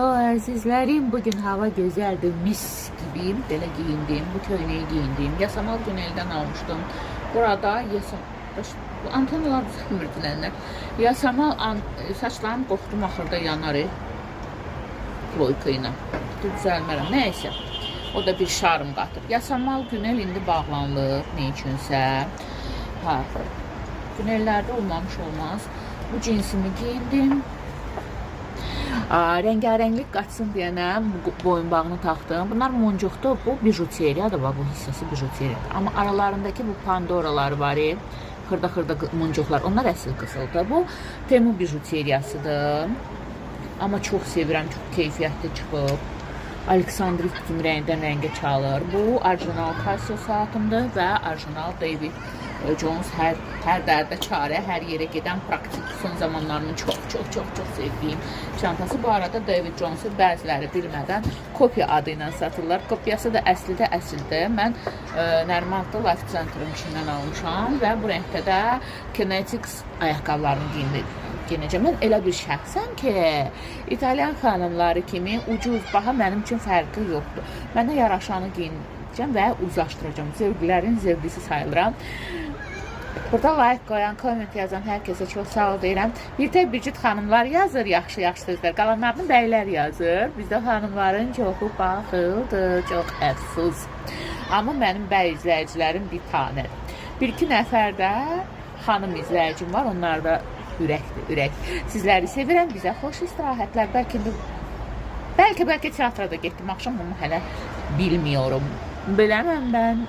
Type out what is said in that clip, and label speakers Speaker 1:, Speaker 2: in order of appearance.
Speaker 1: Hello əzizlərim, bugün hava gözəldir, mis gibiyim, belə giyindim, bu köynəyi giyindim, Yasamal Günel'dən almışdım. Burada antenalar düzəlmirdilər. Yasamal saçlarım qoxdum, axırda yanar ployka ilə. Düzəlmərəm, nəysə. O da bir şarm qatır. Yasamal Günel indi bağlanılır, nə üçünsə. Günellərdə olmamış olmaz. Bu cinsimi giyindim. Rəngarənglik qaçsın deyənə boyunbağını taxdım. Bunlar moncuqdur. Bu bijuteriyadır. Bu hissəsi bijuteriyadır. Amma aralarındakı bu pandoralar var. Xırda-xırda moncuqlar. Onlar əsl qızıldır. Bu Temu bijuteriyasıdır. Amma çox sevirəm. Çox keyfiyyətli çıxıb. Aleksandrik bütün rəngdən rəngə çalır. Bu orijinal Casio saatımdır və orijinal David Jones hər dərdə çarə, hər yerə gedən praktik son zamanlarının çox sevdiyim çantası. Bu arada David Jones'u bəziləri bilmədən kopya adı ilə satırlar. Kopyası da əsildir. Mən Nərmanlıqda Life Center'ın içindən almışam və bu rəngdə də Kinetics ayaqqabılarını giyinəcəm. Mən elə bir şəxsəm ki, İtalyan xanımları kimi ucuz, baha mənim üçün fərqi yoxdur. Mənə yaraşanı giyinəcəm və uzlaşdıracağım. Zövqlərin zövqlisi sayılıram. Burada like qoyan, komment yazan hər kəsə çox sağ ol deyirəm. Bir cüt xanımlar yazır, yaxşı sözlər. Qalanlarını bəylər yazır. Bizdə xanımların çoxu baxıldı, çox əfsus. Amma mənim bəy izləyicilərim bir tanədir. Bir-iki nəfər də xanım izləyicim var, onlar da ürək. Sizləri sevirəm, bizə xoş istirahətlər. Bəlkə teatrada getdim axşam, amma hələ bilmiyorum. Biləməm mən.